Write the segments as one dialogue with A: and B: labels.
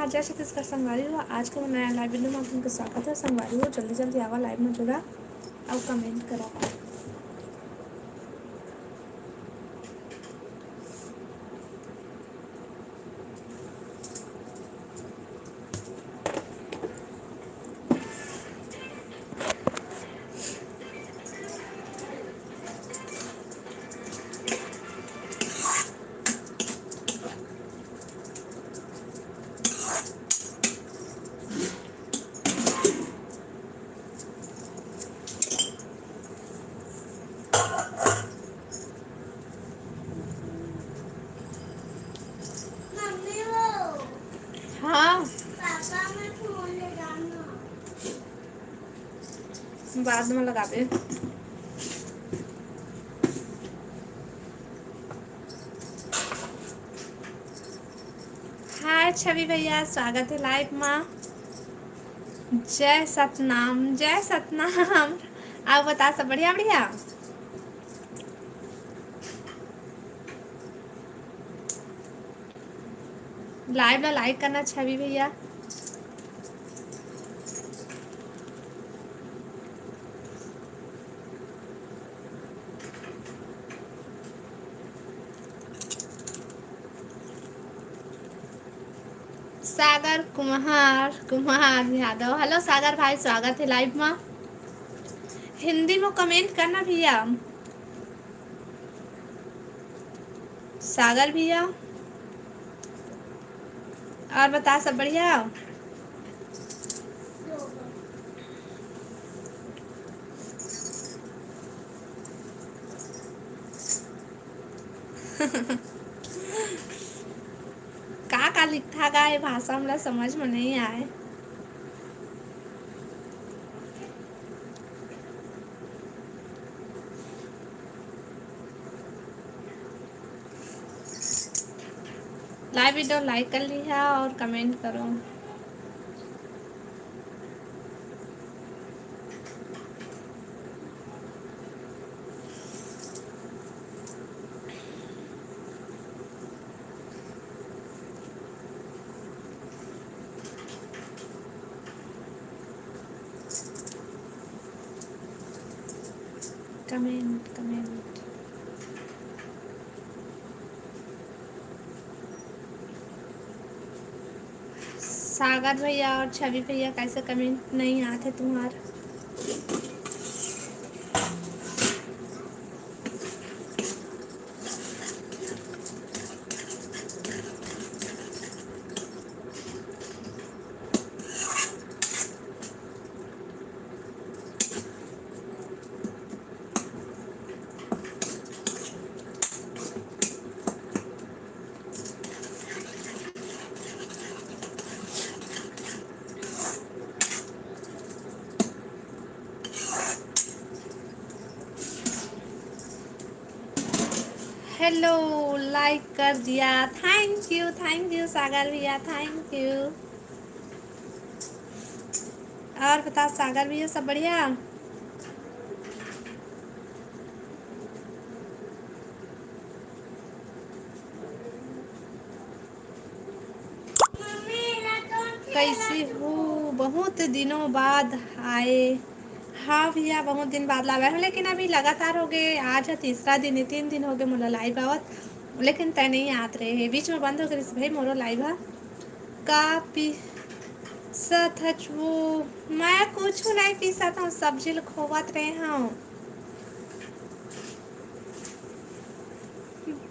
A: नमस्कार, जय छत्तीसगढ़ संगवारी हो। आज को नया लाइव वीडियो में आपका स्वागत है। संगवारी हो जल्दी जल्दी आवा लाइव में जुड़ा और कमेंट करा। हाँ, बाद में लगा दे। हाय छवि भैया, स्वागत है लाइव में। जय सतनाम, जय सतनाम। आप बता सब बढ़िया बढ़िया। लाइव ला लाइक करना छवि भैया। सागर कुमार यादव, हेलो सागर भाई, स्वागत है लाइव में। हिंदी में कमेंट करना भैया। सागर भैया, और बता सब बढ़िया। का लिखा गा ये भाषा हमरा समझ में नहीं आए। लाइव वीडियो लाइक कर लिया और कमेंट करो। कमेंट कमेंट सागर भैया और छवि भैया कैसे कमेंट नहीं आते तुम्हारे। हेलो, लाइक कर दिया, थैंक यू सागर भैया, थैंक यू। और बता सागर भैया सब बढ़िया। कैसी हूँ, बहुत दिनों बाद आए। हाँ भैया, बहुत दिन बाद लगा है, लेकिन अभी लगातार हो गए। आज है तीसरा दिन है, 3 दिन हो गए मोला लाइव आवत, लेकिन तय नहीं आत रहे है। बीच में बंद हो गए भाई मोरो लाइव है। का पी सच वो मैं कुछ नहीं पी सकता हूँ, सब्जी खोवत रहे हूँ।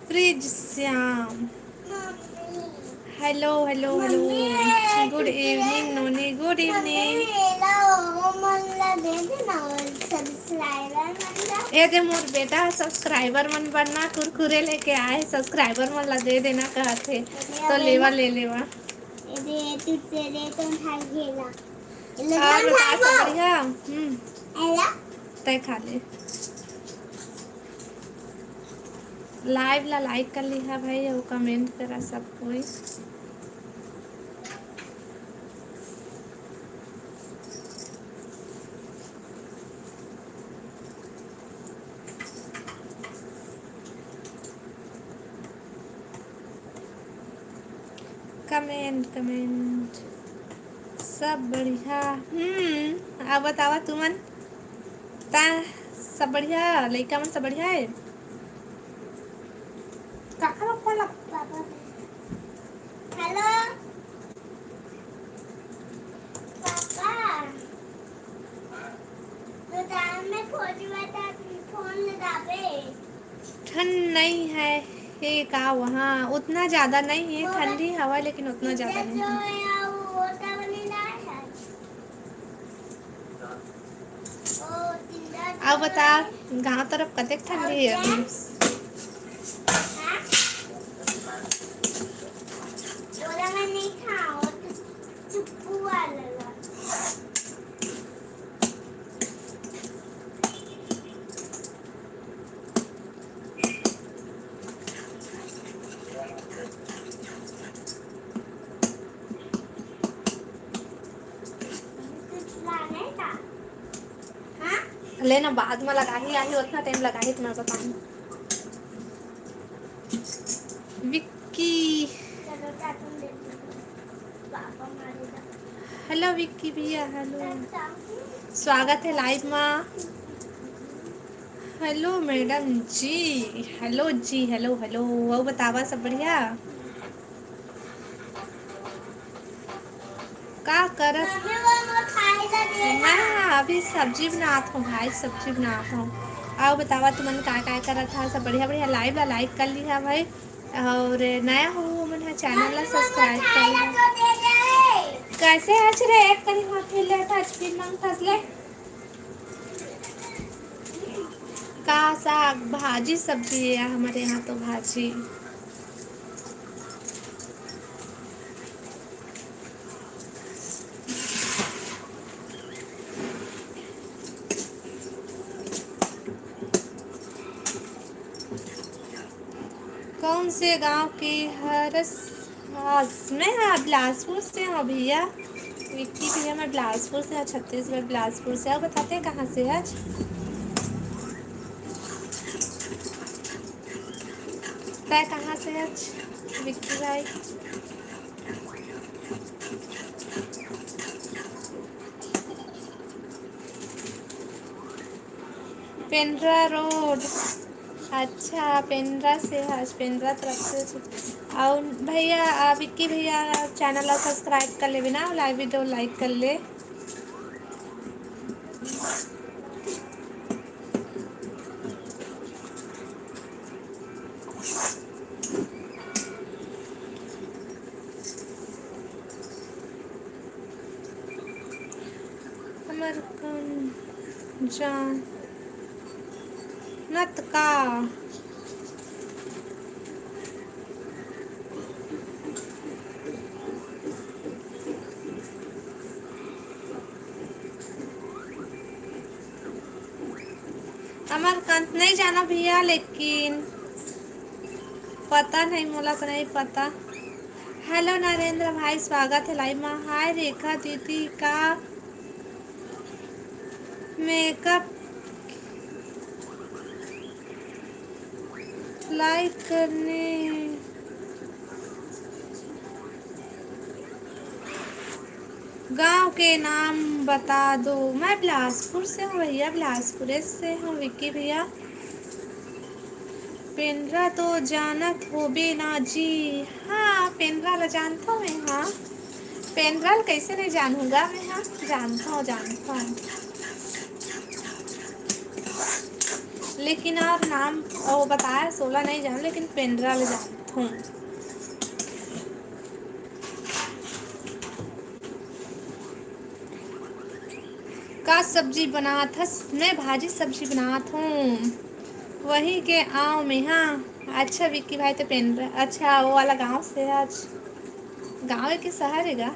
A: Brij Shyam, hello hello hello, good evening Noni, good evening. ये दे मोर बेटा सब्सक्राइबर मन बनना, कुरकुरे लेके आए, सब्सक्राइबर मन ला दे देना कहते तो लेवा ले लेवा। और बता सब बढ़िया। तय खा ले। लाइव ला लाइक कर लिहा भाई और कमेंट करा सब कोई। कमेंट कमेंट सब बढ़िया। अब बतावा तुमन ता सब बढ़िया, लइका मन सब बढ़िया है। काका लोग फोन लगा। हेलो पापा, तो दाम में खोजी बता फोन लगावे। ठंड नहीं है ये का वहाँ उतना ज़्यादा नहीं है, ठंडी हवा लेकिन उतना ज़्यादा नहीं है। अब बता गाँव तरफ कतेक ठंडी है अभी। लेना बाद में लगा ही आई, उतना टाइम लगा ही तुम्हारे बताऊँ। विक्की हेलो विक्की भैया हेलो, स्वागत है लाइव में। हेलो मैडम जी, हेलो जी, हेलो हेलो। वो बतावा सब बढ़िया का कर। मैं अभी सब्जी बनाता हूँ भाई, सब्जी बनाता हूँ। आओ बतावा तुमन का करत था, सब बढ़िया बढ़िया। लाइव ला लाइक कर लिया भाई, और नया हो मन चैनल ला सब्सक्राइब कर लिया। कैसे आज रे एक करी हाथ ले टच पिन मंग फसले का साग भाजी सब्जी है हमारे यहाँ तो भाजी। कौन से गांव के हरस मैं बिलासपुर से हूँ भैया। विक्की भैया मैं बिलासपुर से, छत्तीसगढ़ बिलासपुर से। आप बताते हैं कहाँ से आज। तय कहाँ से आज विक्की भाई। पेंड्रा रोड, अच्छा पेंड्रा से आज, पेंड्रा तरफ से। और भैया विक्की भैया चैनल ला सब्सक्राइब कर ले बिना, लाइव वीडियो लाइक कर ले। हमर कौन जान नत का अमरकांत नहीं जाना भैया, लेकिन पता नहीं मोला तो नहीं पता। हेलो नरेंद्र भाई, स्वागत है लाइव में। हाय रेखा दीदी का मेकअप लाइक करने गांव के नाम बता दो। मैं बिलासपुर से हूँ भैया, बिलासपुर से हूँ विक्की भैया। पेंड्रा तो जानत हो बे ना जी। हाँ पेंड्रा ला जानता हूँ मैं। हाँ पेंड्रा कैसे नहीं जानूंगा मैं। हाँ जानता हूँ लेकिन और नाम वो बताया 16 नहीं जान, लेकिन पेंड्रा ला जानता हूँ। का सब्जी बनात हस। मैं भाजी सब्जी बनात हूँ वही के आँव में। हाँ अच्छा विक्की भाई तो पेंड्रा, अच्छा वो वाला गांव से। आज गांव है कि शहर है गा।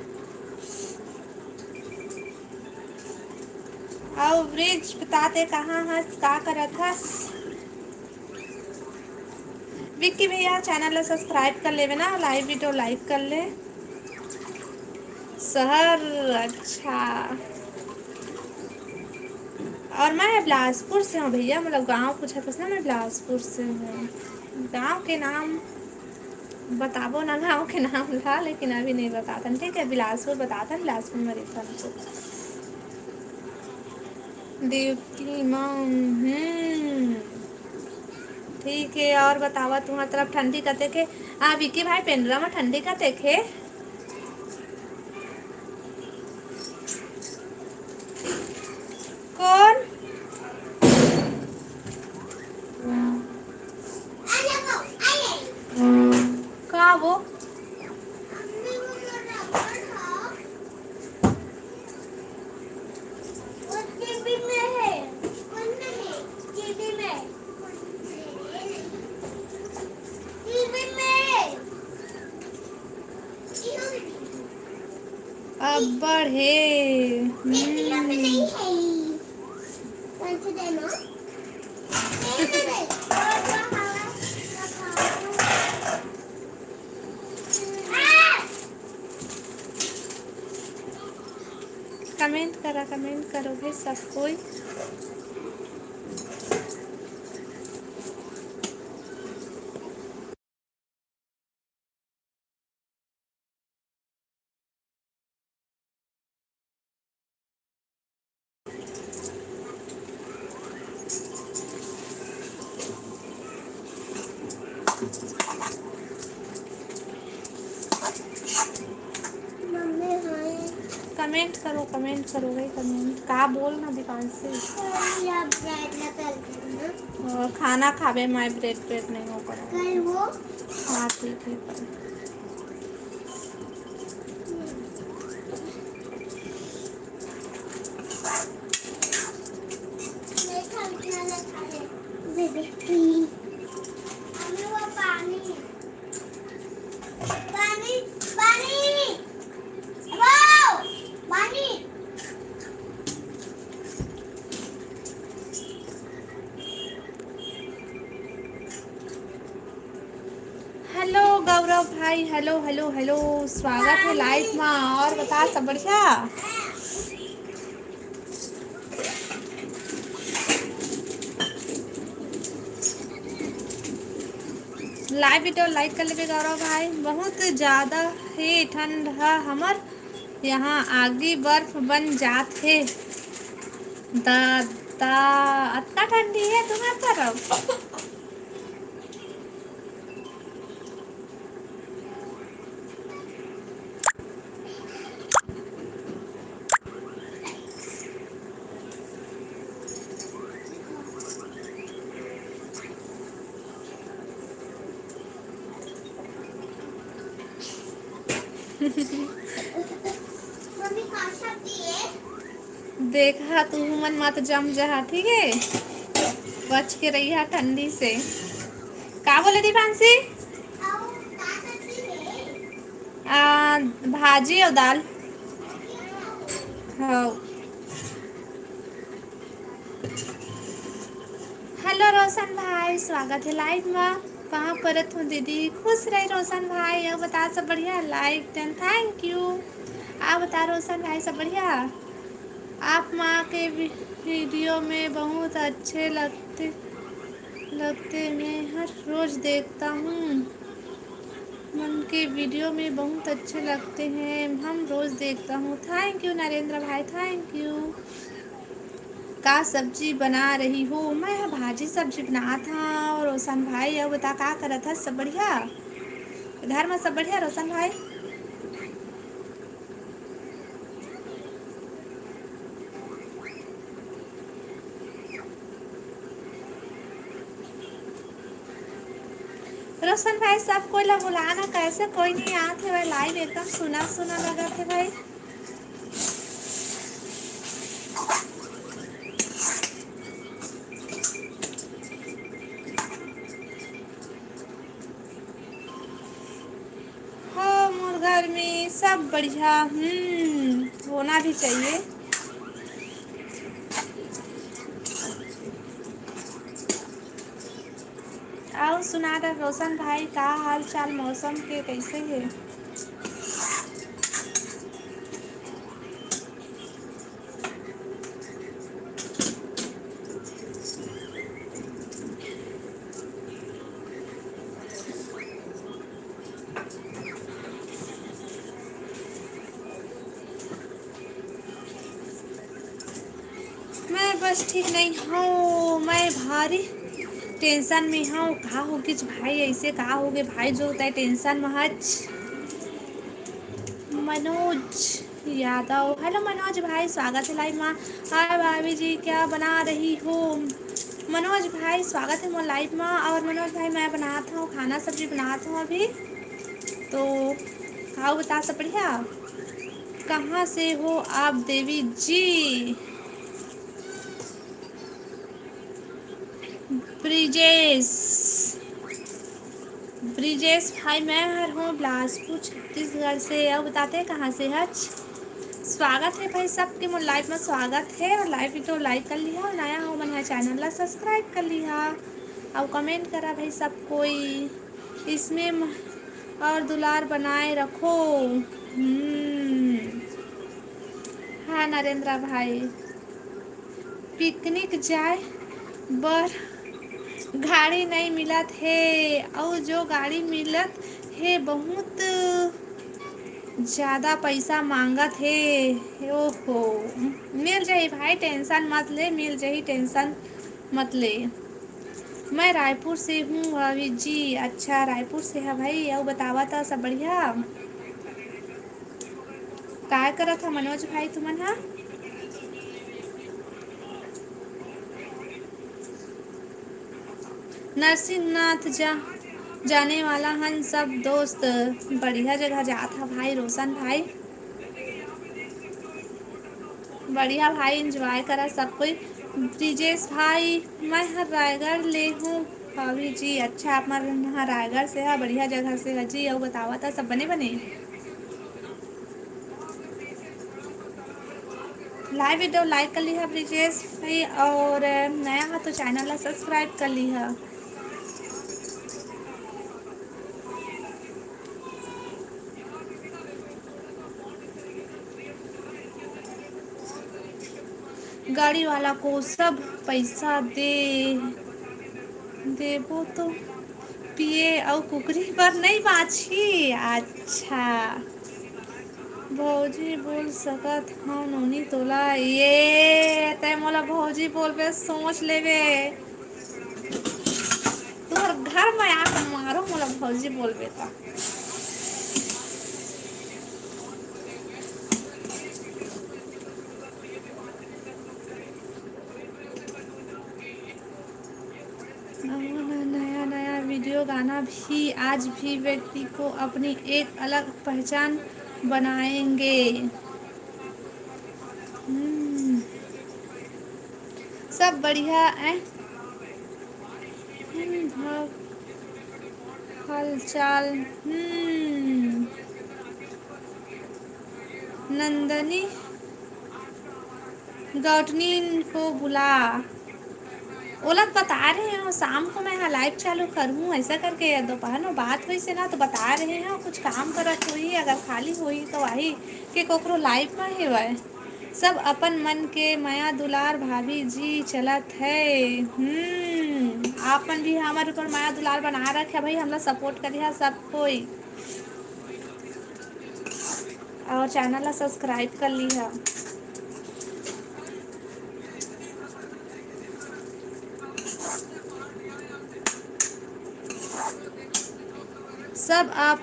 A: और ब्रिज बताते कहाँ हस, का करत हस। विक्की भैया चैनल ला सब्सक्राइब कर लेवे ना, लाइव वीडियो लाइक कर ले। शहर अच्छा, और मैं बिलासपुर से हूँ भैया। मतलब गांव पूछा था ना, मैं बिलासपुर से हूँ। गांव के नाम बताबो ना गाँव के नाम ला, लेकिन अभी नहीं बताथन। ठीक है, बिलासपुर बताथन, बिलासपुर में रहथन तो। देवती माँ। ठीक है, और बतावा तुम्हारी तरफ ठंडी कते के? विकी भाई पेंड्रा में ठंडी कते के? कौन? का वो? अब्बड़ है। कमेंट करोगे सब कोई। कमेंट करो भाई, कमेंट का बोलना दुकान से। खाना खावे, माई ब्रेड नहीं हो पड़ा। हाँ ठीक है पर। हेलो गौरव भाई, हेलो हेलो हेलो, स्वागत है लाइव में। और बता सब बढ़िया? लाइव वीडियो लाइक कर लेबे गौरव भाई। बहुत ज़्यादा ही ठंड है हमर यहाँ, आगे बर्फ बन जात है दादा। इतना ठंडी है तुम्हारे तरफ? देखा तू मन मत जम जहा, ठीक है? बच के रही है ठंडी से। का बोले दीपांशी? भाजी और दाल। हाँ। हेलो रोशन भाई, स्वागत है लाइव में। कहाँ परत हूँ दीदी? खुश रही रोशन भाई। अब बता सब बढ़िया? Like ten, thank you. आप बता रोशन भाई सब बढ़िया? आप माँ के वीडियो में बहुत अच्छे लगते मैं हर रोज देखता हूँ। मन के वीडियो में बहुत अच्छे लगते हैं, हम रोज देखता हूँ। थैंक यू नरेंद्र भाई, थैंक यू। का सब्जी बना रही हो? मैं भाजी सब्जी बना था। और रोशन भाई अब बता का करा था? सब बढ़िया घर में? सब बढ़िया रोशन भाई? रोशन भाई सब कोई ला बुलाना, कैसे कोई नहीं आते भाई? लाइव एकदम सुना सुना लगा थे भाई। हो मोर घर में सब बढ़िया। होना भी चाहिए। आओ सुना रहा रोशन भाई, का हाल चाल? मौसम के कैसे है? बस ठीक नहीं हूँ, मैं भारी टेंशन में हूँ। का हो कि भाई ऐसे का हो गए भाई, जो होता है टेंशन महज। मनोज यादव, हेलो मनोज भाई, स्वागत है लाइव में। हाय भाभी जी, क्या बना रही हो? मनोज भाई स्वागत है मोर लाइव में। और मनोज भाई मैं बनाता हूँ खाना सब्जी बनाता हूँ अभी तो। खाओ बता सब बढ़िया। कहाँ से हो आप देवी जी? ब्रिजेश, ब्रिजेश भाई मैं हर हूँ बिलासपुर छत्तीसगढ़ से। अब बताते हैं कहाँ से हज। स्वागत है भाई सबके मोर लाइव में, स्वागत है। और लाइव भी तो लाइक कर लिया, और नया हो मन चैनल ला सब्सक्राइब कर लिया, और कमेंट करा भाई सब कोई इसमें और दुलार बनाए रखो। हाँ नरेंद्र भाई, पिकनिक जाए बर गाड़ी नहीं मिलत है, और जो गाड़ी मिलत है बहुत ज़्यादा पैसा मांगत है। ओहो, मिल जाही भाई, टेंशन मत ले, मिल जाही, टेंशन मत ले। मैं रायपुर से हूँ भाभी जी। अच्छा रायपुर से है भाई। और बतावा था सब बढ़िया? काय करा था मनोज भाई तुमन? हाँ नरसिंहनाथ जाने वाला हन सब दोस्त, बढ़िया जगह जात है भाई रोशन भाई, बढ़िया भाई, एंजॉय करा सब कोई। ब्रिजेश भाई मैं हर रायगढ़ ले हूँ भाभी जी। अच्छा आप हमारे रायगढ़ से है, बढ़िया जगह से है जी। और बतावा था सब बने बने लाइव वीडियो लाइक कर ली है ब्रिजेश भाई, और नया है तो चैनल ला सब्सक्राइब कर ली है। गाड़ी वाला को सब पैसा देबो तो पिए और कुकरी पर नहीं बाछी। अच्छा भौजी बोल सकत हाँ नोनी तोला, ये तय मोला भौजी बोलबे सोच लेबे। तोहर घर में आके मारो मोला भौजी बोलबे ता। नया नया वीडियो गाना भी आज भी व्यक्ति को अपनी एक अलग पहचान बनाएंगे। सब बढ़िया है। हालचाल नंदनी गौटनी को बुला, ओला बता रहे हैं शाम को मैं यहाँ लाइव चालू करूँ ऐसा करके, दोपहर में बात हुई से ना तो बता रहे हैं कुछ काम करत हुई, अगर खाली हुई तो वही कि कोकरो लाइव में ही वह सब अपन मन के माया दुलार भाभी जी चलत है। आपन भी हमारे ऊपर माया दुलार बना रखे भाई, हम लोग सपोर्ट करिए सब कोई, और चैनल ला सब्सक्राइब कर ली है। सब आप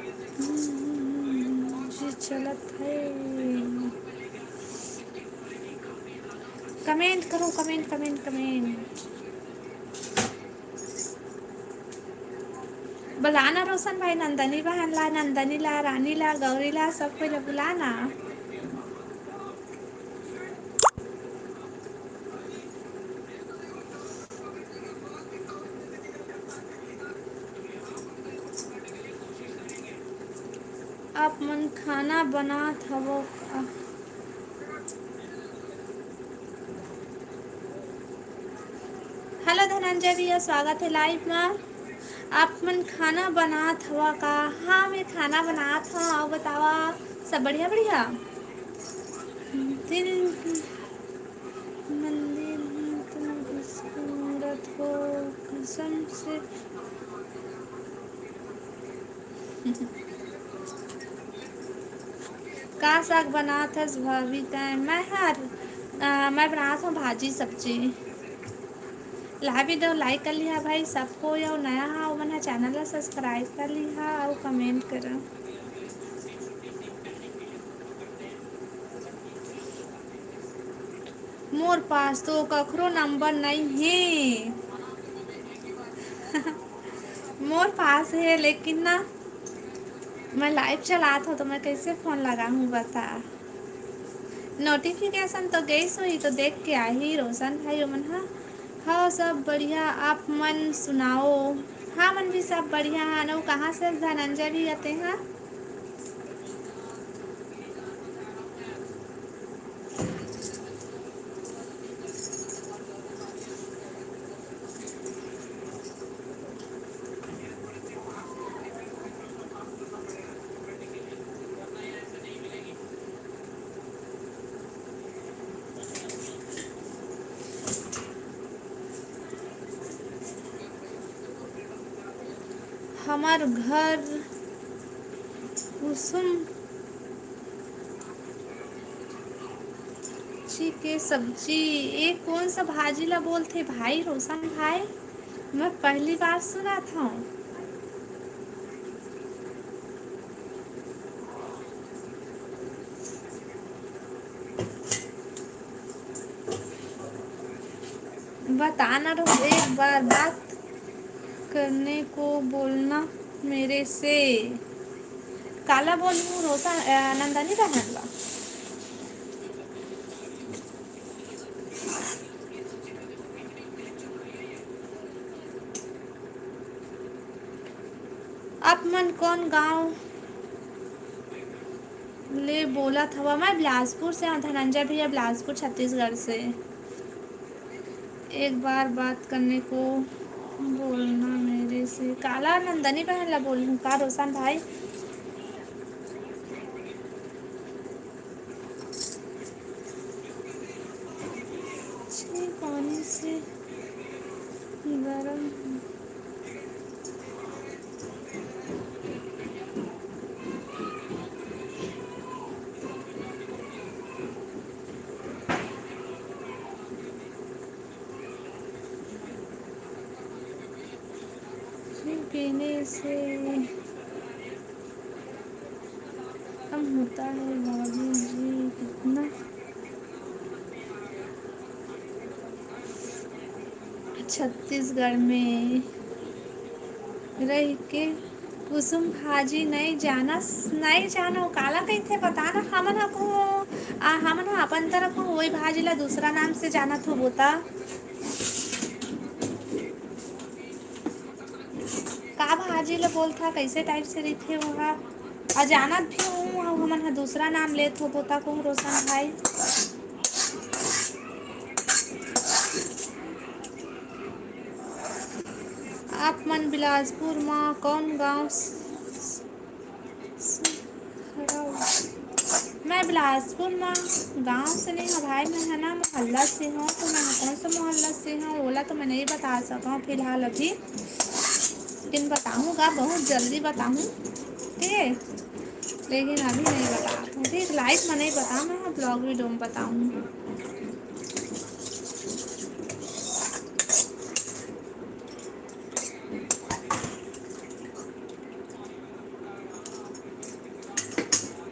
A: जी चलत है। कमेंट करो, कमेंट कमेंट कमेंट। बुलाना रोशन भाई, नंदनी बहन ला, नंदनी ला, रानी ला, गौरी ला, सबको ला बुलाना। आप मन खाना बनात हवो का? हेलो धनंजय भैया, स्वागत है लाइव में। आप मन खाना बनात हवा का? हाँ मैं खाना बनात हूँ, और बतावा सब बढ़िया बढ़िया। दिल मंदिर में तुम घुसखोरत हो कसम से। का साग बनात हस भाभी तैं? मैं हर मैं बना रहा हूँ भाजी सब्जी। ला भी दो लाइक कर लिहा भाई सबको यो नया हा मन हा चैनल ला सब्सक्राइब कर लिहा और कमेंट करा। मोर पास तो कखरो नंबर नहीं है। मोर पास है लेकिन ना मैं लाइव चलाता हूँ तो मैं कैसे फ़ोन लगाऊँ बता। नोटिफिकेशन तो गई हुई तो देख के आई रोशन भाई मन हा। हाँ सब बढ़िया आप मन सुनाओ। हाँ मन भी सब बढ़िया है ना। कहाँ से धनंजय भी आते हैं। हमार घर कुसुम ची के सब्जी। ये कौन सा भाजी ला बोलते भाई रोशन भाई। मैं पहली बार सुना था। बताना रहो एक बार बात करने को बोलना मेरे से। काला बोलूँ रोशन नंदनी बहन ला। आप मन कौन गांव ले बोला था। मैं बिलासपुर से हूँ धनंजय भैया बिलासपुर छत्तीसगढ़ से। एक बार बात करने को बोलना मेरे से। काला नंदनी बहन ला बोलूँ का रोशन भाई। अच्छे पानी से गरम पीने से कम होता है भाभी जी कितना। छत्तीसगढ़ में रह के कुसुम भाजी नहीं जाना। नहीं जानो काला कहते बताना हमन को। हमन अपन तरफ वही भाजी ला दूसरा नाम से जाना थो बोता। का भाजी ला बोलता कैसे टाइप से रही वहाँ अजानत भी हूँ हमन हा दूसरा नाम लेत हो बोता को रोशन भाई। आप मन बिलासपुर माँ कौन गाँव मैं बिलासपुर में गांव से नहीं हूँ भाई। मैं है ना मोहल्ला से हूँ तो मैं कौन सा मोहल्ला से हूँ ओला तो मैं नहीं बता सका हूँ फिलहाल अभी। लेकिन बताऊँगा बहुत जल्दी बताऊँ ठीक है। लेकिन अभी नहीं बता ठीक लाइव में नहीं बता मैं ब्लॉग वीडियो में बताऊँ।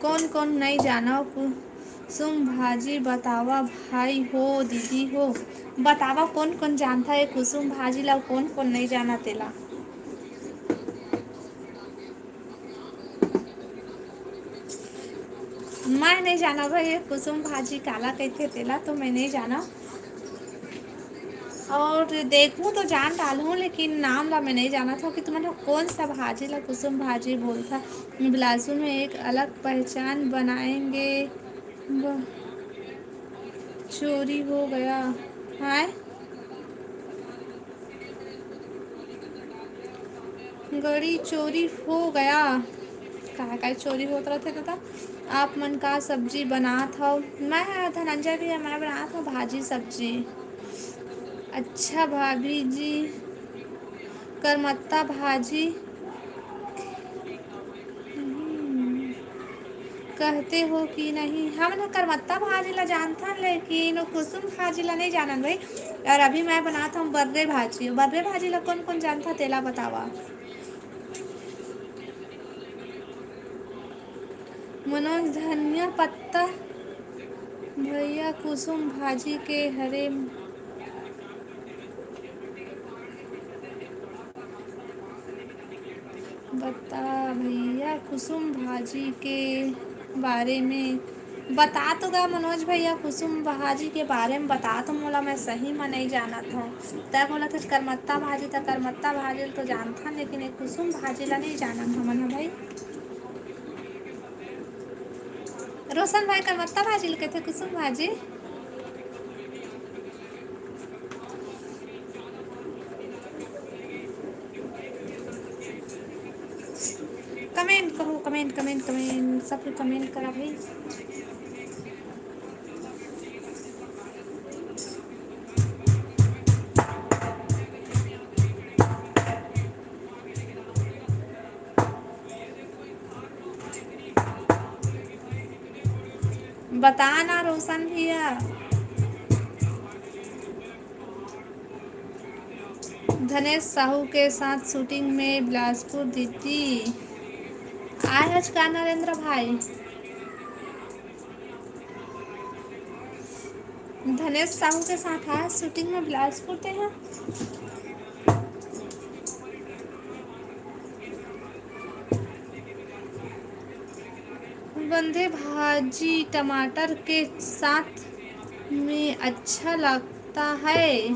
A: कौन कौन नहीं जाना कुसुम भाजी बतावा भाई हो दीदी हो। बतावा कौन कौन जानता है कुसुम भाजी ला कौन कौन नहीं जाना तेला। मैं नहीं जाना भाई ये कुसुम भाजी काला कहते तेला तो मैं नहीं जाना। और देखूं तो जान डालूं लेकिन नाम ला मैं नहीं जाना था कि तुम्हारा कौन सा भाजी ला कुसुम भाजी बोलता। बिलासपुर में एक अलग पहचान बनाएंगे। चोरी हो गया है। गड़ी चोरी हो गया। कहाँ का चोरी होता रहते था। आप मन का सब्जी बना था। मैं धनंजय भी मैं बना था भाजी सब्जी। अच्छा भाभी जी करमत्ता भाजी कहते हो कि नहीं, हम ना करमत्ता भाजी ला जानता लेकिन वो कुसुम भाजी ला नहीं जानन भाई। और अभी मैं बनाता हूँ बर्रे भाजी ला कौन कौन जानता तेला बतावा। मनोज धनिया पत्ता भैया कुसुम भाजी के हरे बता भैया कुसुम भाजी के बारे में बता तो गा मनोज भैया कुसुम भाजी के बारे में बता तो मोला मैं सही में नहीं जानत हूँ। तय बोला था करमत्ता भाजी तो जानता लेकिन एक कुसुम भाजी ला नहीं जानत हमन ह भाई। रोशन भाई करमत्ता भाजी ला कहते कुसुम भाजी। कमेंट करो कमेंट सब कमेंट करा भाई। बताना रोशन भैया। धनेश साहू के साथ शूटिंग में बिलासपुर दीदी आज का नरेंद्र भाई। धनेश साहू के साथ आज शूटिंग में बिलासपुर थे हैं। बंधे भाजी टमाटर के साथ में अच्छा लगता है।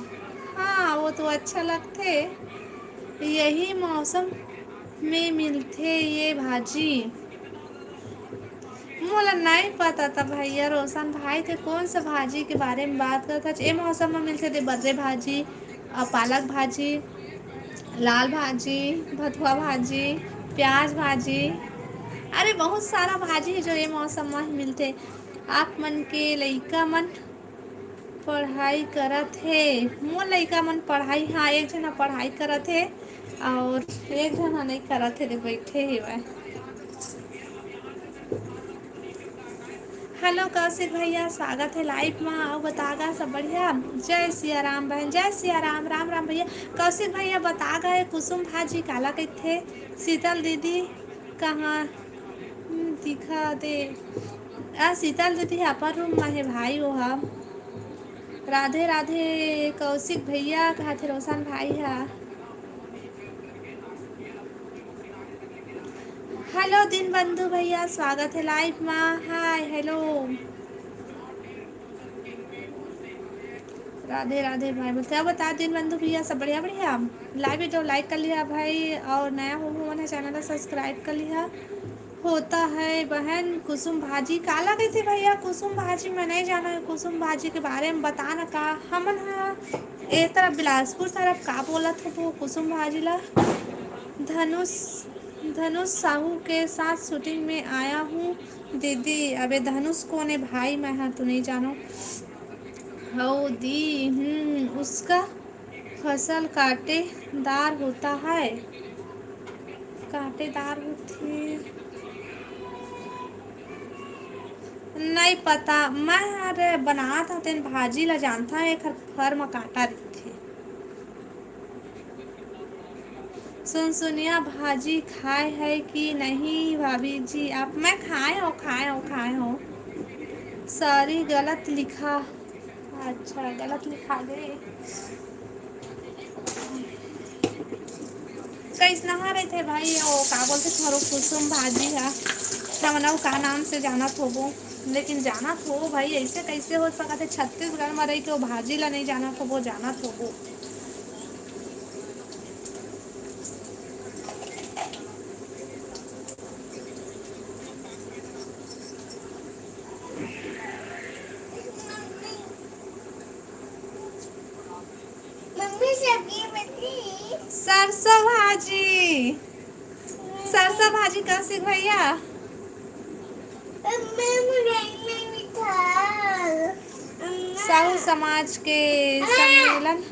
A: हाँ वो तो अच्छा लगते, यही मौसम में मिलते ये भाजी। मोला नहीं पता था भैया रोशन भाई थे कौन सा भाजी के बारे में बात करता ए मौसम में मिलते थे बर्रे भाजी, पालक भाजी, लाल भाजी, भथुआ भाजी, प्याज भाजी। अरे बहुत सारा भाजी है जो ये मौसम में मिलते। आप मन के लइका मन पढ़ाई करत हे। मोर लइका मन पढ़ाई, हाँ एक जना पढ़ाई करत हे और एक जना नहीं करत हे, बैठे हे वह। हेलो कौशिक भैया स्वागत है लाइव में। और बतागा सब बढ़िया। जय सिया राम बहन, जय सिया राम, राम राम भैया। कौशिक भैया बता गए कुसुम भाजी काला कहते। शीतल दीदी कहाँ दिखा दे। शीतल दीदी अपन रूम में है भाई वो हम। राधे राधे कौशिक भैया कहा थे रोशन भाई है। हेलो दिन बंधु भैया स्वागत है लाइव में। हाय हेलो राधे राधे भाई बोलते अब बता दिन बंधु भैया सब बढ़िया बढ़िया। लाइव वीडियो लाइक कर लिया भाई और नया हो मैंने चैनल सब्सक्राइब कर लिया। होता है बहन कुसुम भाजी काला कहते भैया कुसुम भाजी मैं नहीं जाना है। कुसुम भाजी के बारे में बता न का हमन हाँ ए तरफ बिलासपुर तरफ का बोला था वो कुसुम भाजी ला। धनुष धनुष साहू के साथ शूटिंग में आया हूँ दीदी। अबे धनुष कौन है भाई मैं हाँ तो नहीं जानो। हो दी उसका फसल कांटेदार होता है। कांटेदार होती नहीं पता मैं। अरे बना था तेन भाजी ला जानता है एक फर में कांटा दिखे। सुनिया भाजी खाए है कि नहीं भाभी जी आप। मैं खाए हो। सॉरी गलत लिखा। अच्छा गलत लिखा दे। कैसे नहा रहे थे भाई वो का बोलते तुम्हारो कुसुम भाजी है तमना का नाम से जाना थो वो। लेकिन जाना थो भाई ऐसे कैसे हो सका थे छत्तीसगढ़ में रही के वो भाजी ला नहीं जाना थो वो जाना थो वो। सरसों भाजी कैसे भैया। साहू समाज के सम्मेलन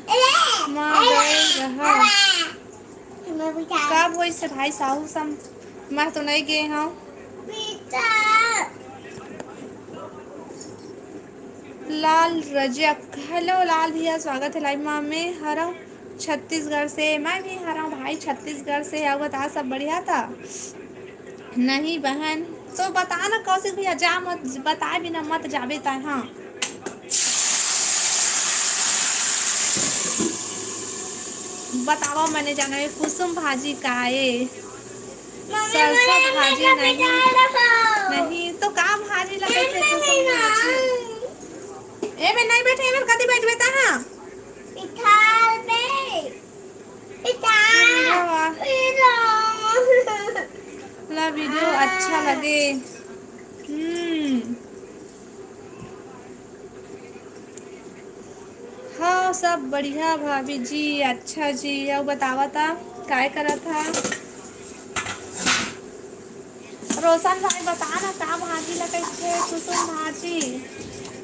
A: में गए रहा। कब हुई से भाई साहू सम मैं तो नहीं गए हूँ। लाल रजक, हेलो लाल भैया, स्वागत है लाइव में। हरा छत्तीसगढ़ से, मैं भी हरा हूँ भाई छत्तीसगढ़ से। अब बता, सब बढ़िया था? नहीं बहन, तो बता ना कौशिक भैया, जा मत, बताए बिना मत जाबे ता। हाँ बताओ, मैंने जाना है कुसुम भाजी का है। सरसों भाजी नहीं, नहीं तो का भाजी लगे थे कुसुम भाजी। ए में नहीं बैठे, में कदी बैठ बेटा। हाँ पिठार में, पिठार ला वीडियो अच्छा लगे। हाँ सब बढ़िया भाभी जी, अच्छा जी। अब बतावा था काय करा था? रोशन भाई बता ना का भाजी लगे थे कुसुम भाजी।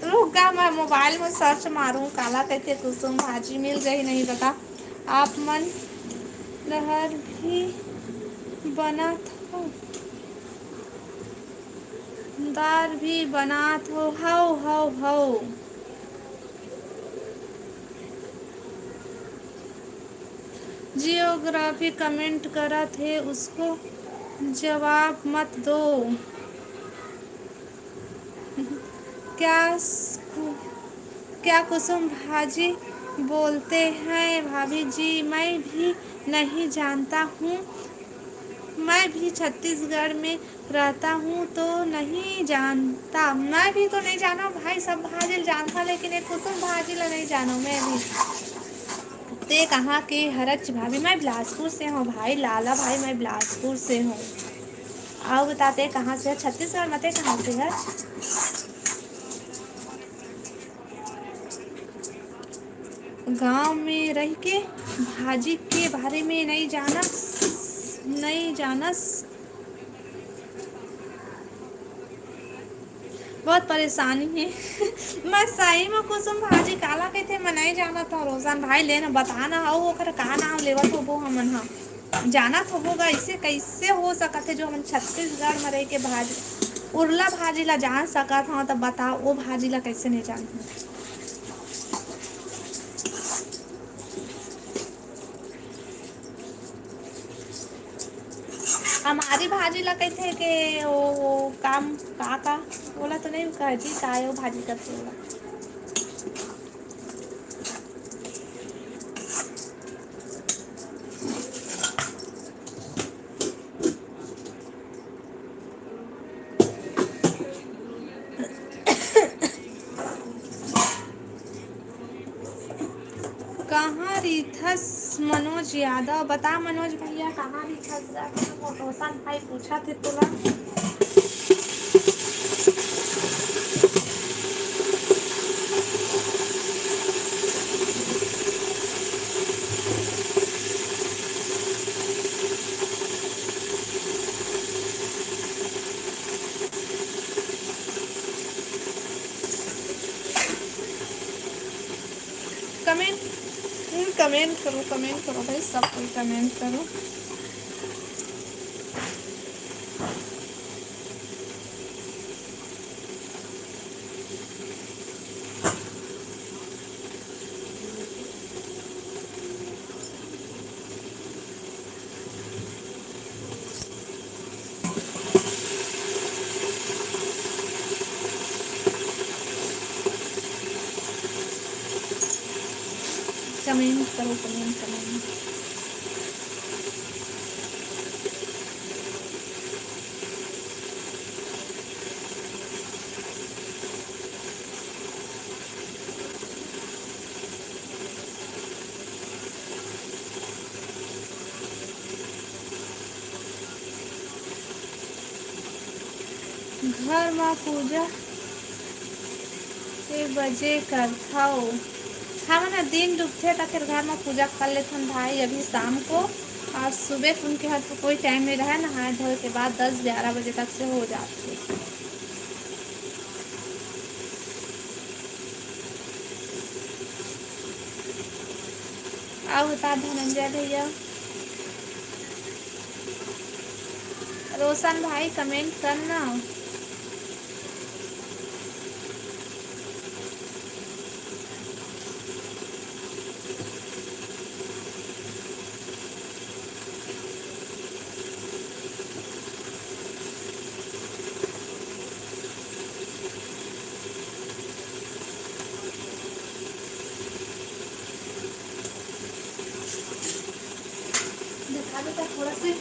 A: रुक गा, मैं मोबाइल में सर्च मारूं काला कहते कुसुम भाजी, मिल जाही नहीं बता। आप मन लहर भी बना था, दाल भी बना थो, how how how. Geography comment करा थे, उसको जवाब मत दो। क्या क्या कुसुम भाजी बोलते हैं भाभी जी? मैं भी नहीं जानता हूँ, मैं भी छत्तीसगढ़ में रहता हूँ तो नहीं जानता। मैं भी तो नहीं जाना भाई, सब भाजी जानता, लेकिन एक कुसुम भाजी ला नहीं जाना मैं भी। ते कहाँ के हरच भाभी? मैं बिलासपुर से हूँ भाई, लाला भाई मैं बिलासपुर से हूँ। आओ बताते कहाँ से है छत्तीसगढ़ मते, कहाँ से है? गांव में रह के भाजी के बारे में नहीं जाना, नहीं जानस। बहुत परेशानी है। मैं सही में कुसुम भाजी काला कहते मैं नहीं जाना था। रोजान भाई लेना बताना हो ओकर का नाम लेवत हो वो हमन हा जाना तो होगा। इसे कैसे हो सकत है जो हम छत्तीसगढ़ में रह के भाजी उरला भाजी ला जान सकत हूँ, तो बताओ वो भाजी ला कैसे नहीं जानते? हमारी भाजी ला कहते कि वो काम का बोला तो नहीं कह जी का है वो भाजी करते होला। कहाँ रिथस मनोज यादव? बता मनोज भैया कहाँ रिथस? रोशन भाई पूछा थे तुला। कमेंट कमेंट करो भाई, सब कोई कमेंट करो। कमेंट करो, कमेंट कमेंट। घर में पूजा 1 बजे करता हो। हम ना दिन डूबते तो फिर घर में पूजा कर लेते हैं भाई। अभी शाम को और सुबह उनके हाथ तो कोई टाइम नहीं रहा, नहाए धोए के बाद 10-11 बजे तक से हो जाते। अब बता धनंजय भैया। रोशन भाई कमेंट करना। देता थोड़ा से।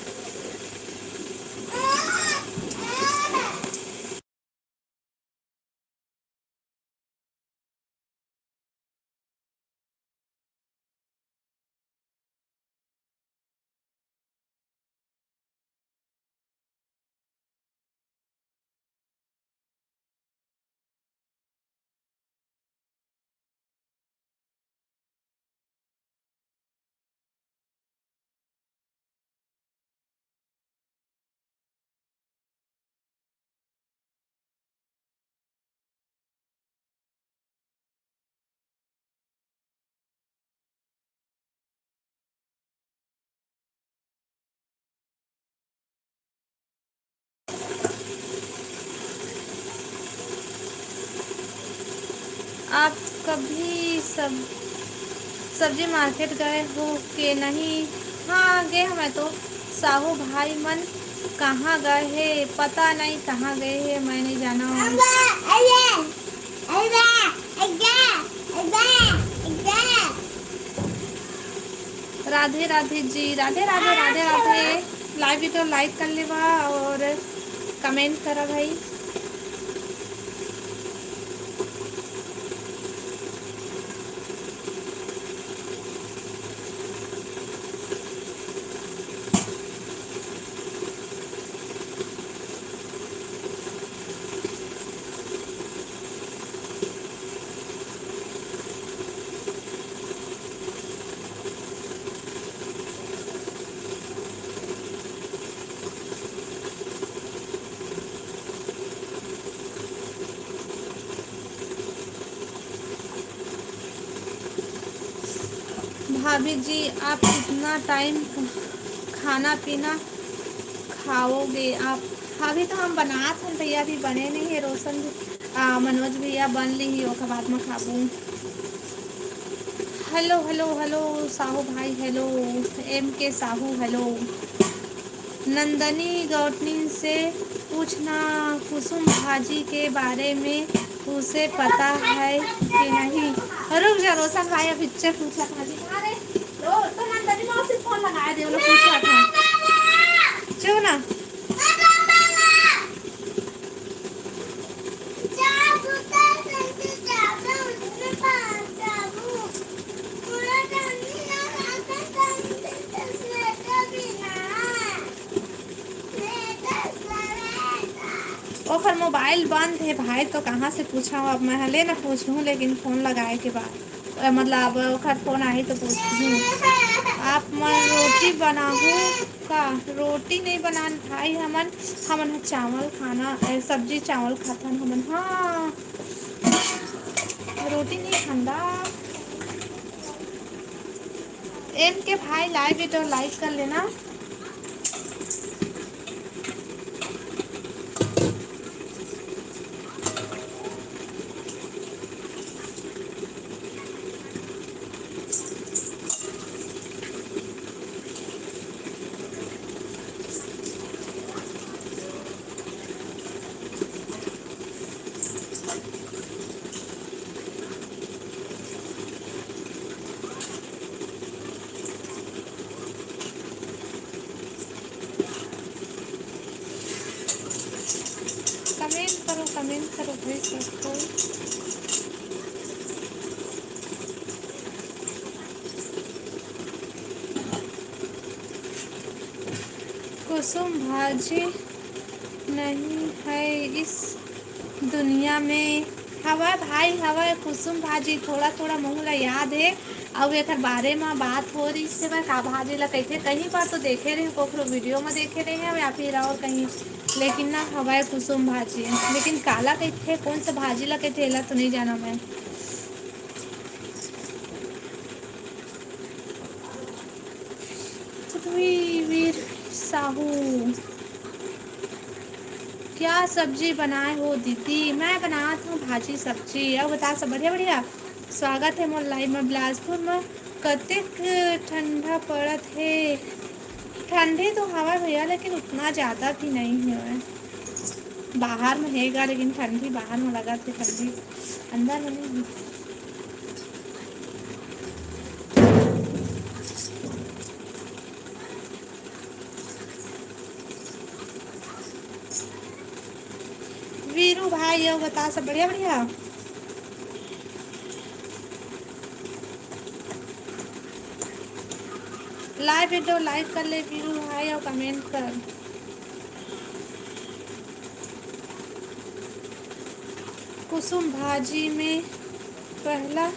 A: आप कभी सब्जी मार्केट गए हो कि नहीं? हाँ गए हमें तो। साहू भाई मन कहाँ गए हैं? पता नहीं कहाँ गए हैं, मैं नहीं जाना हूँ। राधे राधे जी, राधे राधे राधे राधे। लाइव भी तो लाइक कर लेवा और कमेंट करा भाई। भाभी जी आप कितना टाइम खाना पीना खाओगे आप? अभी तो हम बनात हैं भैया, अभी बने नहीं है। रोशन मनोज भैया बन ली ही, ओकर बाद में खाबू। हेलो हेलो हेलो साहू भाई, हेलो एम के साहू, हेलो। नंदनी गौतनी से पूछना कुसुम भाजी के बारे में, उसे पता है कि नहीं? रुक जा रोशन भाई, अब इच्छे पूछा भाजी कहाँ रे? तो नंदनी मौसी फोन लगाया दे, वो लोग पूछा था। चलो ना। और फिर मोबाइल बंद है भाई, तो कहाँ से पूछा हूँ? अब मैं हले ना पूछूँ, लेकिन फ़ोन लगाए के बाद मतलब अब फ़ोन आई तो पूछूँ। आप मन रोटी बनाऊँ का? रोटी नहीं बनान भाई, हमन चावल खाना सब्जी चावल खाथन हमन। हाँ रोटी नहीं खांदा। एम के भाई लाइव भी तो लाइक कर लेना। कमेंट करो भाई सबको। कुसुम भाजी नहीं है इस दुनिया में। हवा भाई हवा कुसुम भाजी थोड़ा थोड़ा मोहला याद है। अब एक बारे में बात हो रही इससे मैं का भाजी ला कहते कहीं पर तो देखे रहे कोकरो वीडियो में देखे रहे हैं या फिर और कहीं, लेकिन ना हवा कुसुम भाजी है। लेकिन काला कहते कौन सा भाजी ला कहते ला तो नहीं जाना मैं। वीर साहू क्या सब्जी बनाए हो दीदी? मैं बनाती हूँ भाजी सब्जी। अब बता सब बढ़िया बढ़िया। स्वागत है मोर लाइव में। बिलासपुर में कतेक ठंडा पड़त है? ठंडी तो हवा भैया, लेकिन उतना ज़्यादा भी नहीं है। बाहर में हैगा लेकिन ठंडी बाहर में लगा थे, ठंडी अंदर में नहीं। भाई और बता सब बढ़िया बढ़िया। लाइव वीडियो लाइक कर ले वीरू भाई और कमेंट कर। कुसुम भाजी में पहला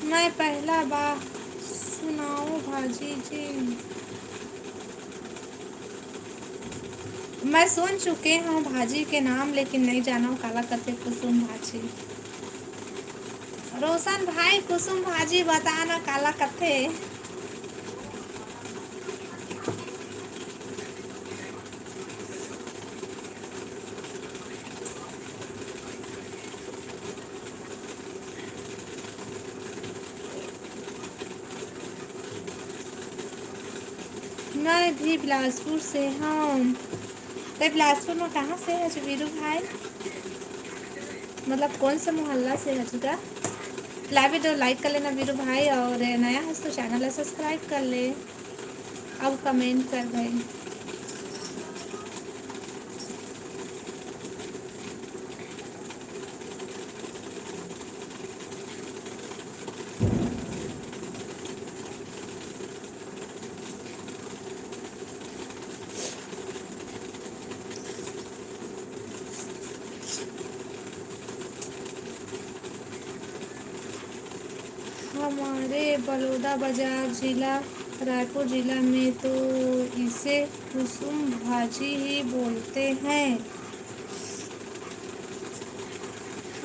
A: मैं पहला बार सुनाओ भाजी जी। मैं सुन चुके हूँ भाजी के नाम लेकिन नहीं जाना हूँ काला कथे कुसुम भाजी। रोशन भाई कुसुम भाजी बताना काला कथे। मैं भी बिलासपुर से हूँ। तो बिलासपुर में कहाँ से है वीरू भाई, मतलब कौन सा मोहल्ला से है जुदा। लाइव वीडियो लाइक कर लेना वीरू भाई और नया है तो चैनल सब्सक्राइब कर ले। अब कमेंट कर भाई। हमारे बलौदा बाजार जिला रायपुर जिला में तो इसे कुसुम भाजी ही बोलते हैं।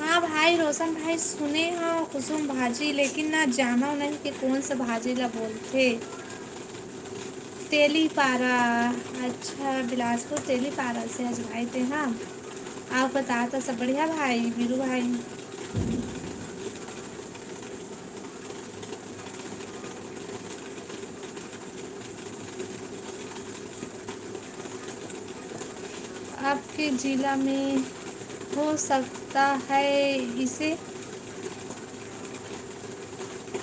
A: हाँ भाई रोशन भाई सुने हाँ कुसुम भाजी लेकिन ना जाना नहीं कि कौन सा भाजी ला बोलते। तेलीपारा, अच्छा बिलासपुर तेलीपारा से आज भाई थे। हाँ आप बता तो सब बढ़िया भाई वीरू भाई। आपके जिला में हो सकता है इसे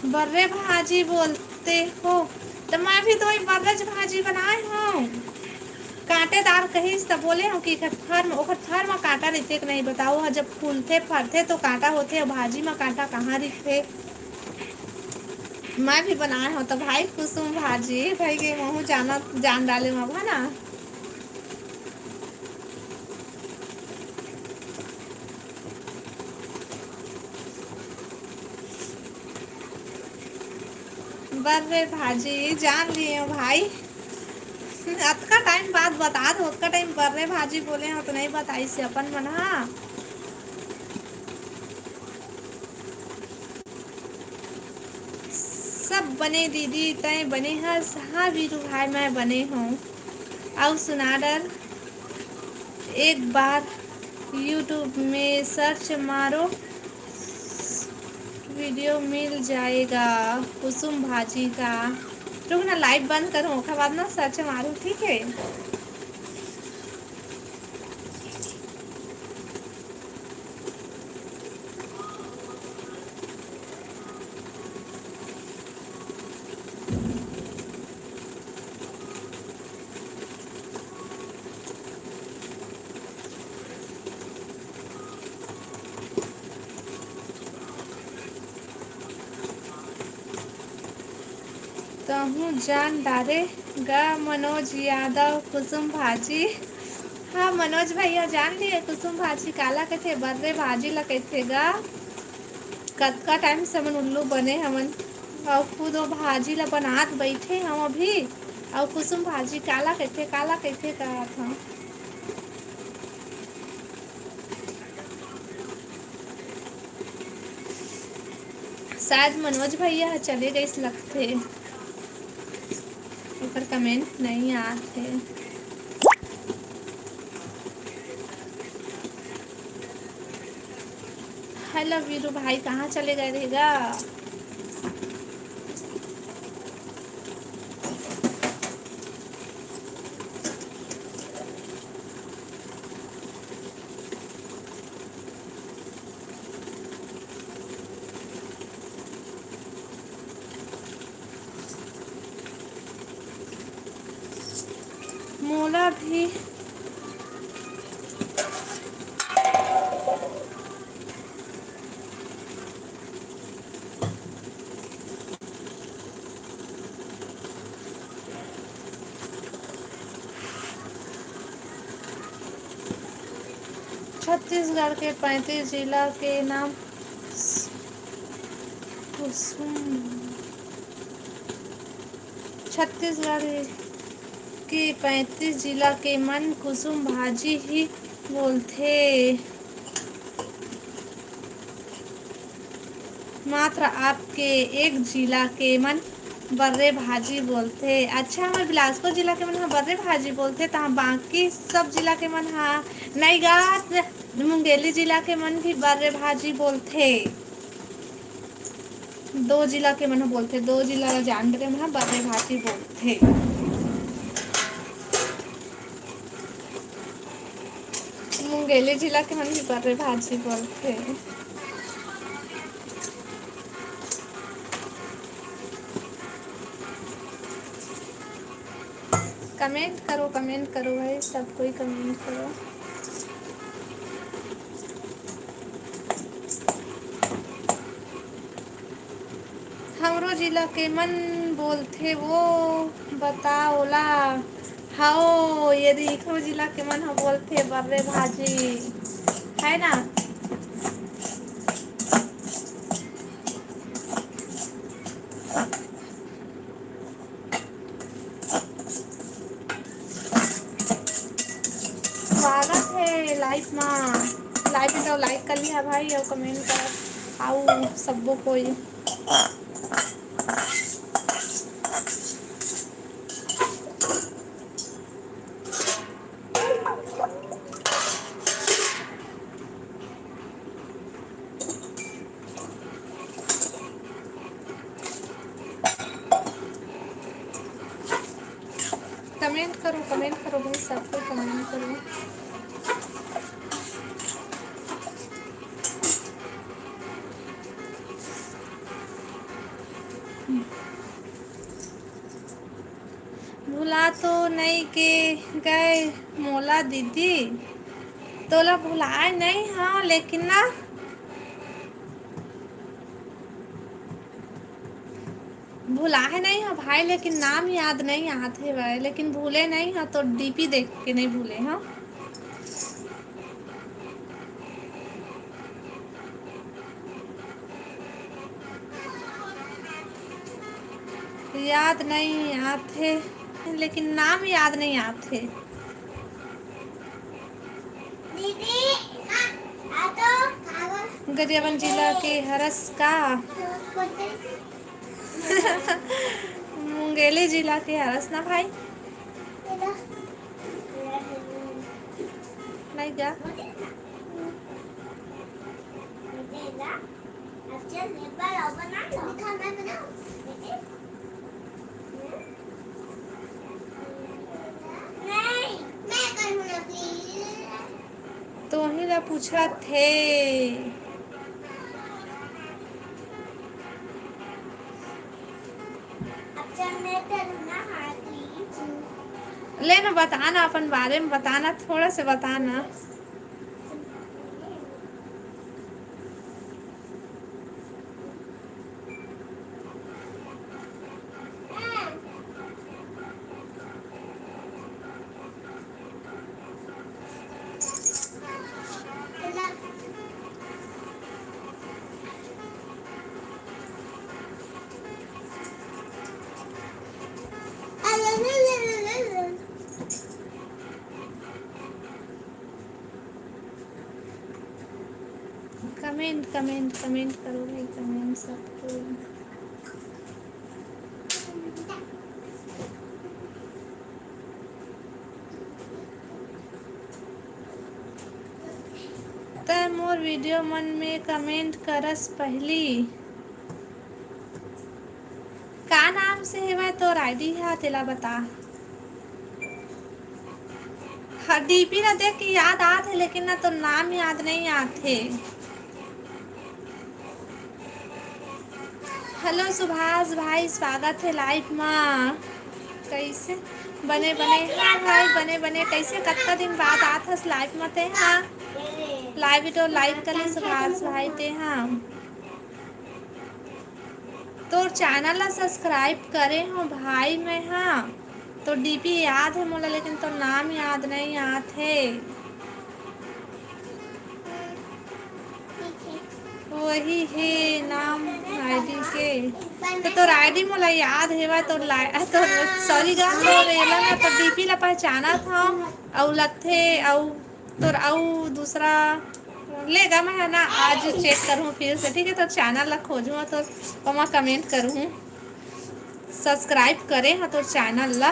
A: बर्रे भाजी बोलते हो। तो मैं भी तो बर्रज भाजी बनाए हूँ। कांटेदार कहीं तो बोले हो कि थर में कांटा रहते कि नहीं बताओ। जब फूलते फरते तो कांटा होते भाजी में कांटा कहाँ दिखते। मैं भी बनाए हूँ तो भाई कुसुम भाजी भाई के मुँह जाना जान डाले वहाँ है ना। बर्रे भाजी जान लिए हो भाई। अतका टाइम बाद बता दो उतका टाइम बर्रे भाजी बोले हो तो नहीं बताई से अपन मन। हाँ सब बने दीदी तय बने हर। हाँ वीरू भाई मैं बने हूँ। अब सुना डर एक बार यूट्यूब में सर्च मारो वीडियो मिल जाएगा कुसुम भाजी का। रुक ना लाइव बंद करूँ उसके बाद ना सर्च मारूँ ठीक है। तहु जान डालेगा मनोज यादव कुसुम भाजी। हाँ मनोज भैया जान लिए कुसुम भाजी काला कहते बर्रे भाजी ला कहते गा। कतका टाइम से हमन उल्लू बने हमन और खुद वो भाजी ला बनात बैठे हम अभी। और कुसुम भाजी काला कहते कहा था। शायद मनोज भैया चले गए इस लगते ऊपर कमेंट नहीं आते। हेलो वीरू भाई कहाँ चले गए रहेगा। मोला भी छत्तीसगढ़ के 35 जिला के नाम। कुसुम। छत्तीसगढ़ के 35 जिला के मन कुसुम भाजी ही बोलथे। मात्र आपके एक जिला के मन बर्रे भाजी बोलथे। अच्छा, हमारे बिलासपुर जिला के मन हा बर्रे भाजी बोलथे, तो बाकी सब जिला के मन हा नहीं गा। मुंगेली जिला के मन भी बर्रे भाजी बोलथे। 2 जिला के मन बोलथे, 2 जिला ला जान के मन बर्रे भाजी बोलथे। मुंगेली जिला के मन भी बर्रे भाजी बोलथे। कमेंट करो भाई, सब कोई कमेंट करो। हमरो जिला के मन बोलथे वो बताओला। हाँ, यदि हमरो जिला के मन हम बोलथे बर्रे भाजी, है ना। स्वागत है लाइव में। लाइव तो लाइक कर लिया भाई और कमेंट कर आओ सबको कोई। कमेंट करो भाई, सबको कमेंट करो। भुला तो नहीं के गए मोला दीदी, तोला भुलाए नहीं हाँ, लेकिन ना भुलाए नहीं हाँ भाई, लेकिन नाम याद नहीं आते भाई, लेकिन भूले नहीं हाँ, तो डीपी देख के नहीं भूले हाँ। याद नहीं आते, लेकिन नाम याद नहीं आते। गरियाबंद जिला के हरस का मुंगेली जिला के हरस ना भाई, नहीं क्या। तो ही ला पूछा थे। लेना बताना, अपन बारे में बताना, थोड़ा से बताना। कमेंट करो भाई, कमेंट सबको। तै मोर वीडियो मन में कमेंट करस पहली, का नाम से है तो आईडी है तेला बता। हाँ, डीपी ना देख के याद आते, लेकिन ना तो नाम याद नहीं आते। हेलो सुभाष भाई, स्वागत है लाइव में। कैसे बने हाँ भाई, बने कैसे कत्ता दिन बाद आत हस लाइव में ते हाँ। लाइव तो लाइक कर ले सुभाष भाई ते हाँ। तो चैनल ला सब्सक्राइब करे हो भाई मैं हाँ। तो डीपी याद है मोला, लेकिन तो नाम याद नहीं आते। रही है नाम आईडी के तो तोर आईडी मोला याद हेवा तो सॉरी गा तो रेला ना तो डीपी ला पहचाना था और लगथे और तोर और दूसरा लेगा मैं है ना आज चेक करूँ फिर से ठीक है तो चैनल ला खोजूँ तो वहाँ कमेंट करूँ सब्सक्राइब करे हाँ तोर चैनल ला।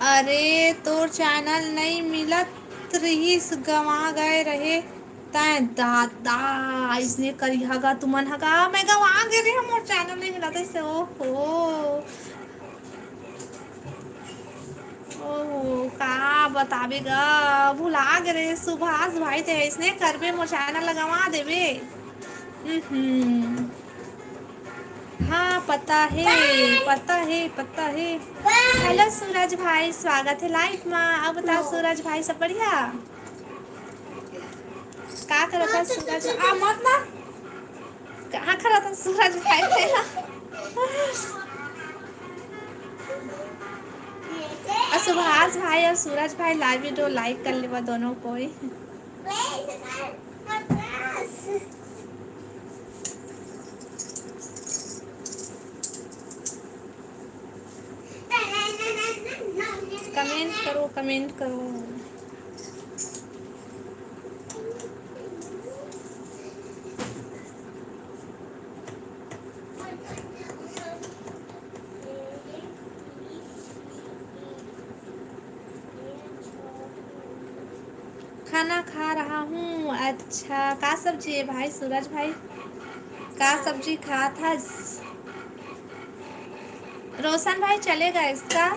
A: अरे तोर चैनल नहीं मिलत रहीस गवा गए रहे तय दादा इसने करी हगा तुमन हगा मैं गवा गए रे मोर चैनल नहीं मिला से ओहो ओहो का बताबेगा भुला गए रे सुभाष भाई थे इसने करबे मोर चैनल लगवा देबे। हाँ पता है पता है पता है। हेलो सूरज भाई स्वागत है लाइव में। अब बता सूरज भाई सब बढ़िया का कर रहा था सूरज आ मत ना कहाँ खड़ा था सूरज भाई तेरा और सुभाष भाई और सूरज भाई लाइव वीडियो लाइक कर लेवा दोनों कोई। कमेंट करो कमेंट करो। खाना खा रहा हूँ। अच्छा का सब्जी है भाई सूरज भाई का सब्जी खा था। रोशन भाई चलेगा इसका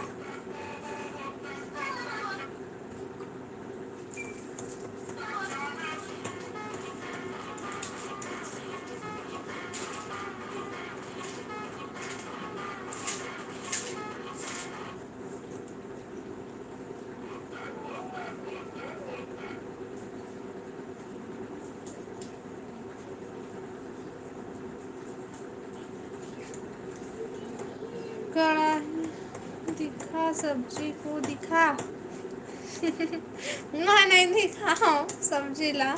A: दिखा सब्जी को दिखा मैं नहीं दिखा सब्जी ला।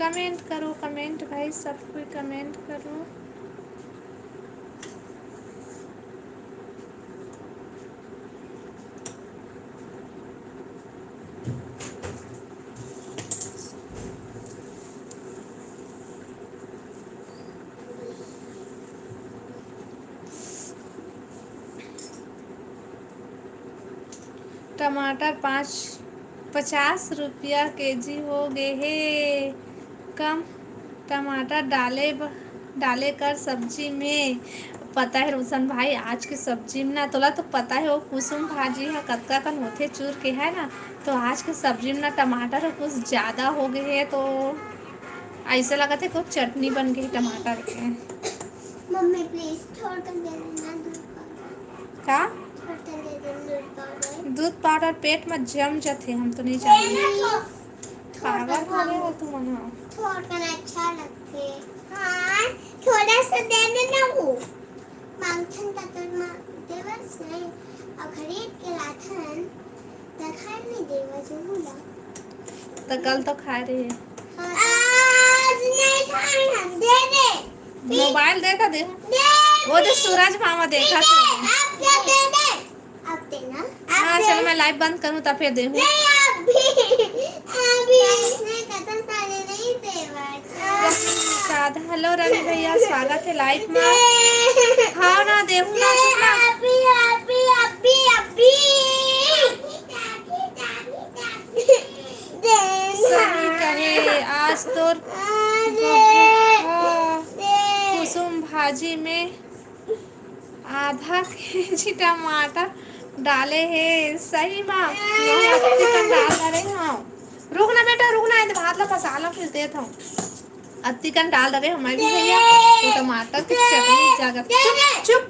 A: कमेंट करो कमेंट भाई सब कोई कमेंट करो। टमाटर 50 रुपया केजी हो गए है। कम टमाटर डाले कर सब्जी में। पता है रोशन भाई आज के सब्जी में ना तोला तो पता है वो कुसुम भाजी है कतका कन होथे चूर के है ना तो आज के सब्जी में ना टमाटर कुछ ज़्यादा हो गए है तो ऐसा लगा था कुछ चटनी बन गई टमाटर के।
B: मम्मी प्लीज थोड़ा दे देना
A: का दूध पाउडर पेट में जम जाते हम तो नहीं जानते पागल हो गए हो तुम ना
B: थोड़ा अच्छा लगते। हाँ थोड़ा सा दे देना वो मांगथन का तो देवर से और खरीद के लाथन दिखाई नहीं देवा जो बोला
A: तो कल तो खा रहे हैं
B: आज नहीं खाना दे दे
A: मोबाइल देखा दे वो जो सूरज मामा देखा था
B: आप क्या दे दे आप देना
A: हाँ चलो मैं लाइव बंद करूँ तब फिर देखूँ
B: अभी नहीं कतन सारे नहीं देवर।
A: हेलो रवि भैया स्वागत है लाइव में। हाँ ना देखूँ ना चुपना
B: अभी अभी अभी अभी
A: सही कहे आज तो कुसुम भाजी में आधा केजी टमाटर डाले हैं सही बात डाल रहे हाँ रुकना बेटा रुकना है भात ला पसाला फिर देता हूँ अत्ती कन डाल रहे हमारे भी भैया तो टमाटर की चटनी जगह चुप चुप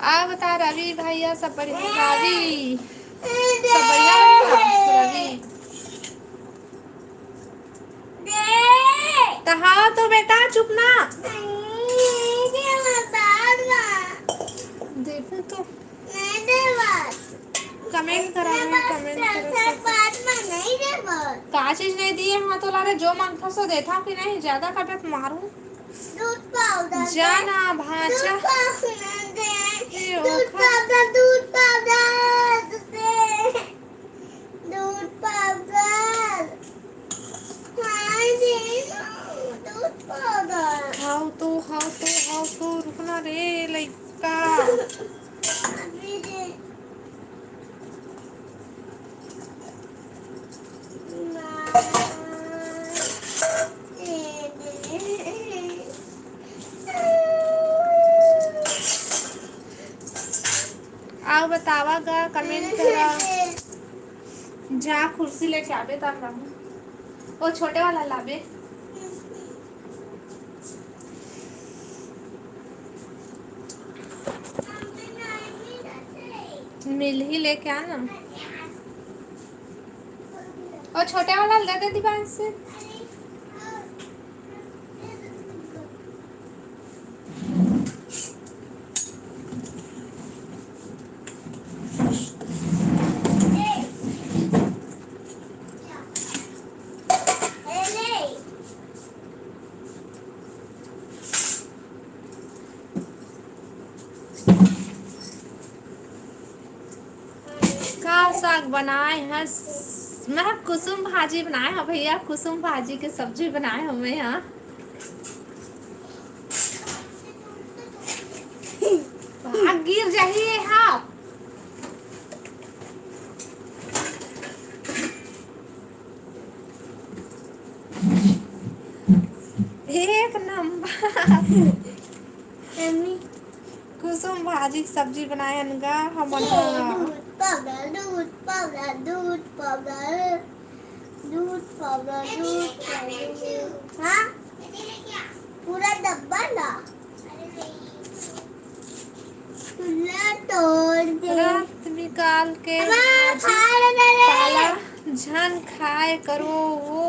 A: आ बता रवि भैया सब बढ़िया। रवि सब बढ़िया भैया। रवि हाँ तो बेटा चुप ना। देखूं तो कमेंट करा है, कमेंट करो। का चीज नहीं दिए हाँ तो लारे जो मांगता सो देता कि नहीं, ज्यादा कटत मारू
B: दूध पाउडर
A: जाना भाचा।
B: दूध पाउडर दूध पाउडर दूध पाउडर दूध पाउडर
A: खाओ तो रुकना रे लइका।
B: अभी दे
A: आओ बतावा गा, कमेंट करा। जा कुर्सी लेके आबे तब रहूं, वो छोटे वाला लाबे। मिल ही लेके आना। और छोटे वाला ले दे दीवान से। का साग बनाए हैं? मैं कुसुम भाजी बनाए हैं भैया, कुसुम भाजी की सब्जी बनाए हमें यहाँ। गिर जाइए हाँ। एक नंबर कुसुम भाजी की सब्जी बनाए अनगा हम।
B: दूध पाउडर दूध पाउडर दूध पाउडर दूध पाउडर दूध पाउडर हाँ पूरा डब्बा ला खुला तोड़ दे।
A: रात निकाल के काला झन खाए करो, वो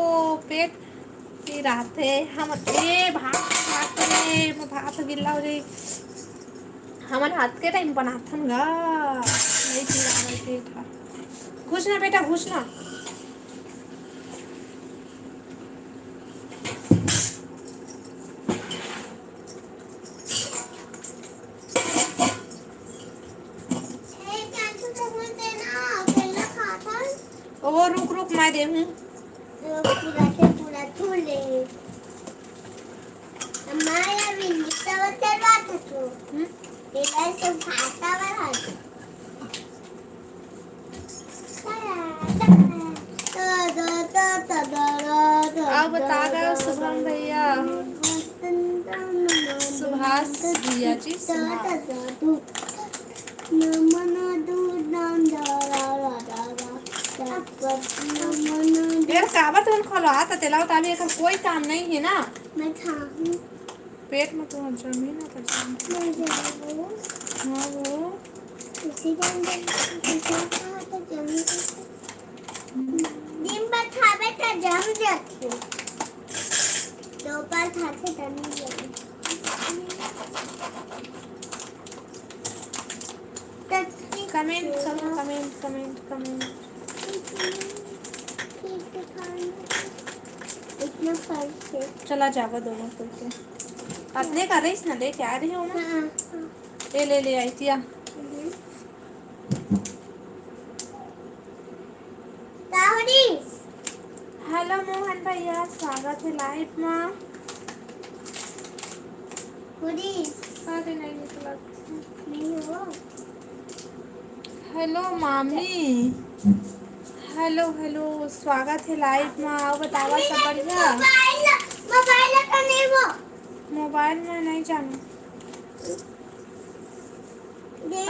A: पेट की राते हम ए भात रे भात गिल्ला हो जाए। हमारे हाथ के टाइम बनाथन गा नहीं चिल्ला पेट हा। घुसना बेटा घुसना। ओ रुक रुक मैं दे हूँ।
B: पूरा छू ले हमारा भी निकल चलवा तो इधर से खाता वाला
A: अब बता रहे शुभम भैया, सुभाष भैया जी यार काबर तुम खोलो आता तेलाव ताली ऐसा कोई काम नहीं है ना।
B: मैं खाऊं
A: पेट में तो जमीन है तो हाँ वो
B: इसी टाइम तो जमी दिन भर खावे तो जम जाती दोपहर खाते तो नहीं जमी।
A: कमेंट करो कमेंट कमेंट कमेंट।
B: इतना फर्क है।
A: चला जावा दोनों करके अपने कर रही ना लेके आ रही हूँ मैं। ले आई थी हेलो मोहन भैया स्वागत है लाइव में। अरे नहीं निकला। हेलो मामी हेलो हेलो स्वागत है लाइव में। आओ बतावा सब बढ़िया। मोबाइल में नहीं जाना।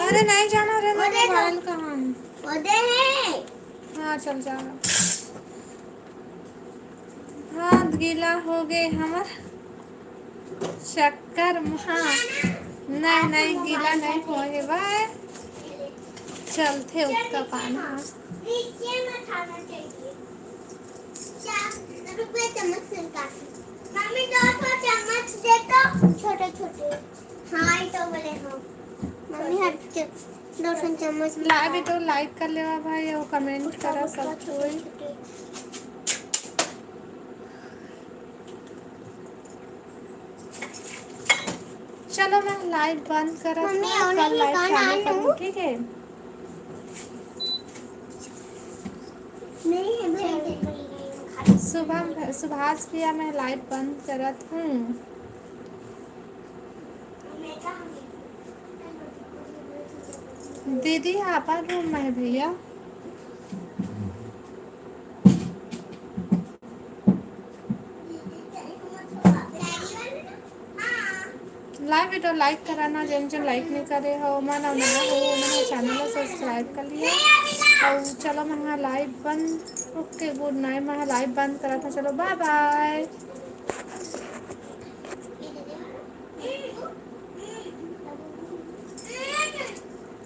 A: अरे नहीं जाना रे मोबाइल कहाँ है। हाँ चल जाना। हाथ गीला हो गए हमार चक्कर हाँ नहीं नहीं गीला नहीं होए बाय चलते उसका पाना
B: नीचे में खाना चाहिए। रुपये चम्मच से काटो। मम्मी दो चम्मच दे तो छोटे छोटे। हाँ ये तो बोले हाँ। मम्मी हर दो चम्मच
A: लाइव तो लाइक कर लेवा भाई और कमेंट करा सब कोई। चलो मैं लाइव बंद करा
B: मम्मी,
A: था
B: और
A: कल
B: नहीं
A: लाइव
B: खाना
A: चालू
B: है
A: करूँ
B: ना?
A: ठीक है।
B: नहीं है
A: सुबह सुभाष भैया मैं लाइव बंद करत हूँ। दीदी आपा रूम में है भैया। लाइव वीडियो लाइक कराना जिन जिन लाइक नहीं करे हो मन और नया हो मैंने चैनल सब्सक्राइब कर लिया और चलो मैं लाइव बंद। ओके गुड नाइट मैं लाइव बंद करा था चलो बाय बाय।